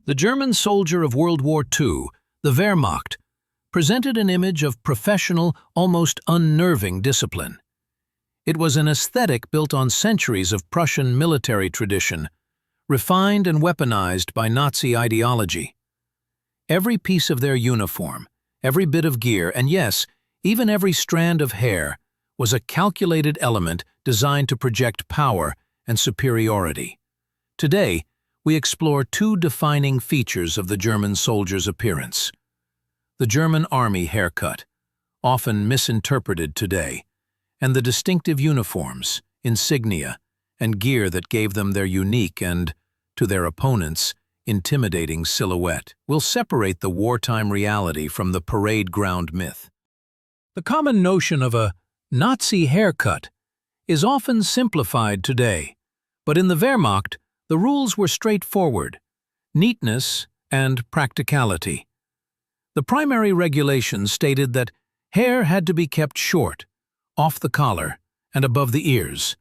The German soldier of World War II, the Wehrmacht, presented an image of professional, almost unnerving discipline. It was an aesthetic built on centuries of Prussian military tradition, refined and weaponized by Nazi ideology. Every piece of their uniform, every bit of gear, and yes, even every strand of hair, was a calculated element designed to project power and superiority. Today, we explore two defining features of the German soldier's appearance. The German Army haircut, often misinterpreted today, and the distinctive uniforms, insignia, and gear that gave them their unique and, to their opponents, intimidating silhouette. Will separate the wartime reality from the parade ground myth. The common notion of a Nazi haircut is often simplified today, but in the Wehrmacht, the rules were straightforward: neatness and practicality. The primary regulations stated that hair had to be kept short, off the collar, and above the ears.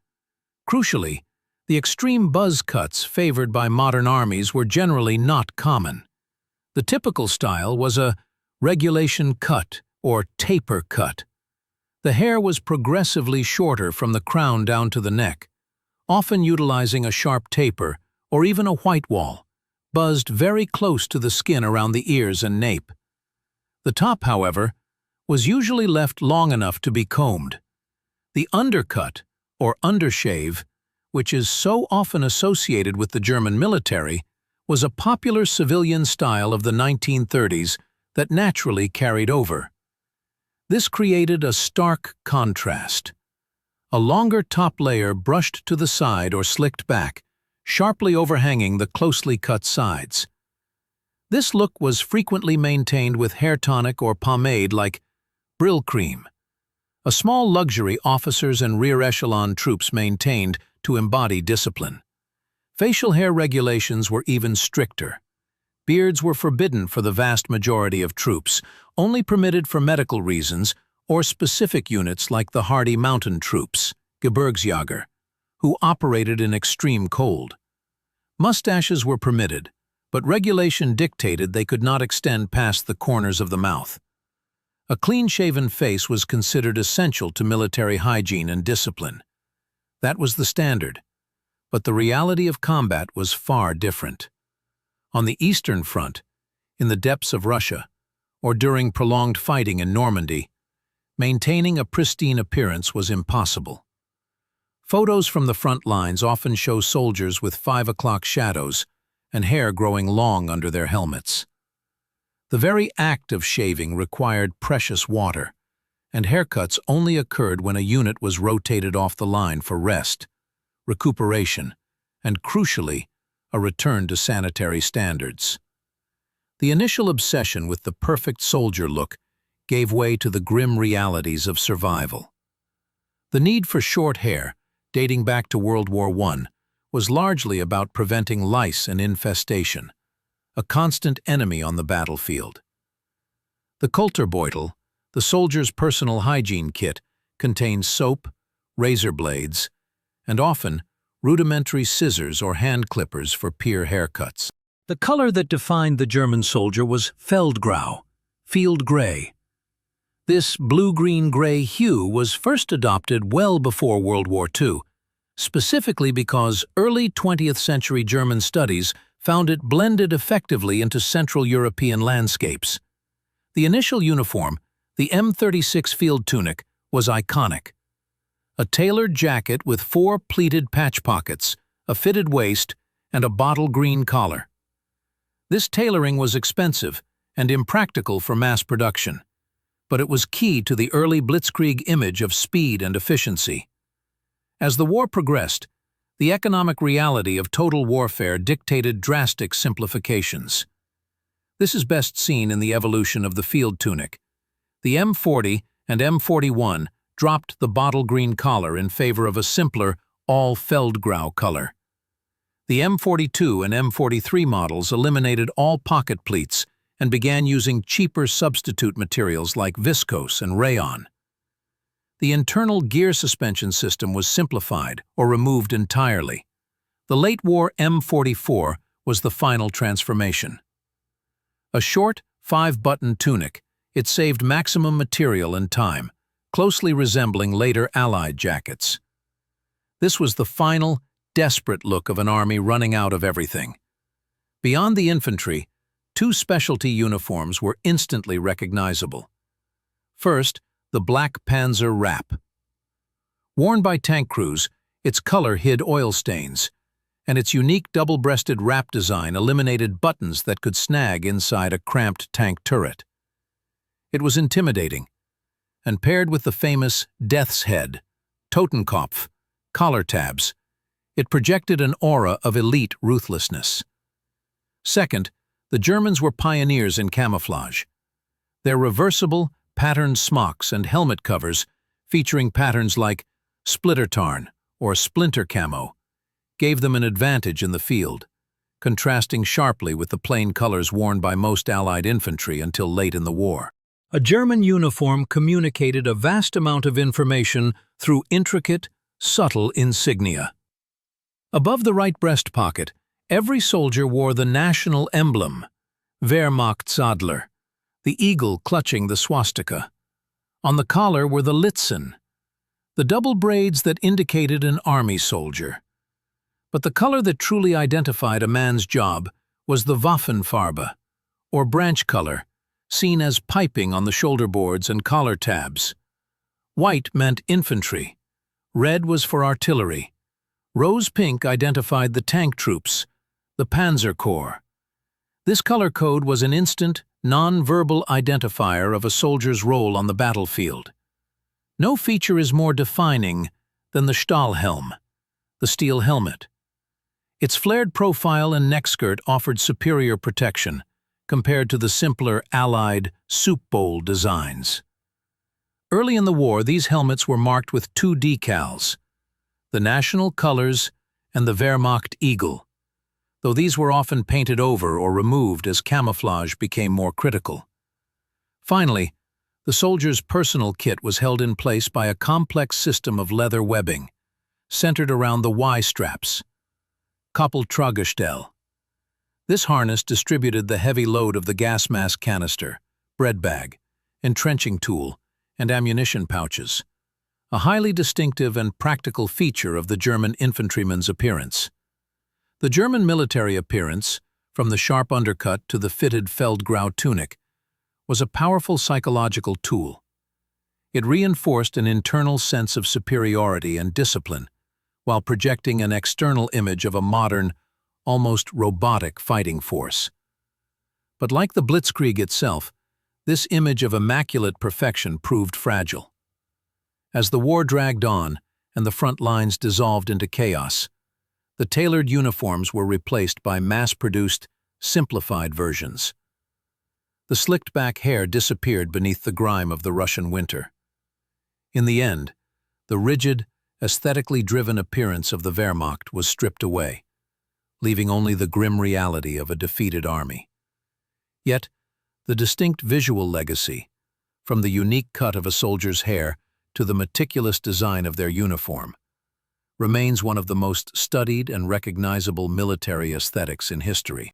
Crucially, the extreme buzz cuts favored by modern armies were generally not common. The typical style was a regulation cut or taper cut. The hair was progressively shorter from the crown down to the neck, often utilizing a sharp taper or even a white wall, buzzed very close to the skin around the ears and nape. The top, however, was usually left long enough to be combed. The undercut, or undershave, which is so often associated with the German military, was a popular civilian style of the 1930s that naturally carried over. This created a stark contrast. A longer top layer brushed to the side or slicked back, sharply overhanging the closely cut sides. This look was frequently maintained with hair tonic or pomade like Brill cream, a small luxury officers and rear echelon troops maintained to embody discipline. Facial hair regulations were even stricter. Beards were forbidden for the vast majority of troops, only permitted for medical reasons or specific units like the hardy mountain troops, Gebirgsjäger, who operated in extreme cold. Mustaches were permitted, but regulation dictated they could not extend past the corners of the mouth. A clean-shaven face was considered essential to military hygiene and discipline. That was the standard, but the reality of combat was far different. On the Eastern Front, in the depths of Russia, or during prolonged fighting in Normandy, maintaining a pristine appearance was impossible. Photos from the front lines often show soldiers with 5 o'clock shadows and hair growing long under their helmets. The very act of shaving required precious water, and haircuts only occurred when a unit was rotated off the line for rest, recuperation, and crucially, a return to sanitary standards. The initial obsession with the perfect soldier look gave way to the grim realities of survival. The need for short hair, dating back to World War I, was largely about preventing lice and infestation, a constant enemy on the battlefield. The Kulturbeutel, the soldier's personal hygiene kit, contains soap, razor blades, and often rudimentary scissors or hand clippers for peer haircuts. The color that defined the German soldier was Feldgrau, field gray. This blue-green-gray hue was first adopted well before World War II, specifically because early 20th century German studies found it blended effectively into Central European landscapes. The initial uniform, the M36 field tunic, was iconic. A tailored jacket with 4 pleated patch pockets, a fitted waist, and a bottle green collar. This tailoring was expensive and impractical for mass production, but it was key to the early Blitzkrieg image of speed and efficiency. As the war progressed, the economic reality of total warfare dictated drastic simplifications. This is best seen in the evolution of the field tunic. The M40 and M41 dropped the bottle green collar in favor of a simpler, all Feldgrau color. The M42 and M43 models eliminated all pocket pleats and began using cheaper substitute materials like viscose and rayon. The internal gear suspension system was simplified or removed entirely. The late-war M44 was the final transformation. A short, 5-button tunic, it saved maximum material and time, closely resembling later Allied jackets. This was the final, desperate look of an army running out of everything. Beyond the infantry, 2 specialty uniforms were instantly recognizable. First, the black Panzer wrap. Worn by tank crews, its color hid oil stains, and its unique double-breasted wrap design eliminated buttons that could snag inside a cramped tank turret. It was intimidating, and paired with the famous Death's Head, Totenkopf, collar tabs, it projected an aura of elite ruthlessness. Second, the Germans were pioneers in camouflage. Their reversible, patterned smocks and helmet covers, featuring patterns like splitter tarn or splinter camo, gave them an advantage in the field, contrasting sharply with the plain colors worn by most Allied infantry until late in the war. A German uniform communicated a vast amount of information through intricate, subtle insignia. Above the right breast pocket, every soldier wore the national emblem, Wehrmacht Adler, the eagle clutching the swastika. On the collar were the Litzen, the double braids that indicated an army soldier. But the color that truly identified a man's job was the Waffenfarbe, or branch color, seen as piping on the shoulder boards and collar tabs. White meant infantry. Red was for artillery. Rose pink identified the tank troops, the Panzer Corps. This color code was an instant, non-verbal identifier of a soldier's role on the battlefield. No feature is more defining than the Stahlhelm, the steel helmet. Its flared profile and neck skirt offered superior protection compared to the simpler Allied soup bowl designs. Early in the war, these helmets were marked with 2 decals, the national colors and the Wehrmacht eagle, though these were often painted over or removed as camouflage became more critical. Finally, the soldier's personal kit was held in place by a complex system of leather webbing, centered around the Y-straps, Koppeltraggestell. This harness distributed the heavy load of the gas mask canister, bread bag, entrenching tool, and ammunition pouches, a highly distinctive and practical feature of the German infantryman's appearance. The German military appearance, from the sharp undercut to the fitted Feldgrau tunic, was a powerful psychological tool. It reinforced an internal sense of superiority and discipline, while projecting an external image of a modern, almost robotic fighting force. But like the Blitzkrieg itself, this image of immaculate perfection proved fragile. As the war dragged on and the front lines dissolved into chaos, the tailored uniforms were replaced by mass-produced, simplified versions. The slicked-back hair disappeared beneath the grime of the Russian winter. In the end, the rigid, aesthetically driven appearance of the Wehrmacht was stripped away, leaving only the grim reality of a defeated army. Yet, the distinct visual legacy, from the unique cut of a soldier's hair to the meticulous design of their uniform, remains one of the most studied and recognizable military aesthetics in history.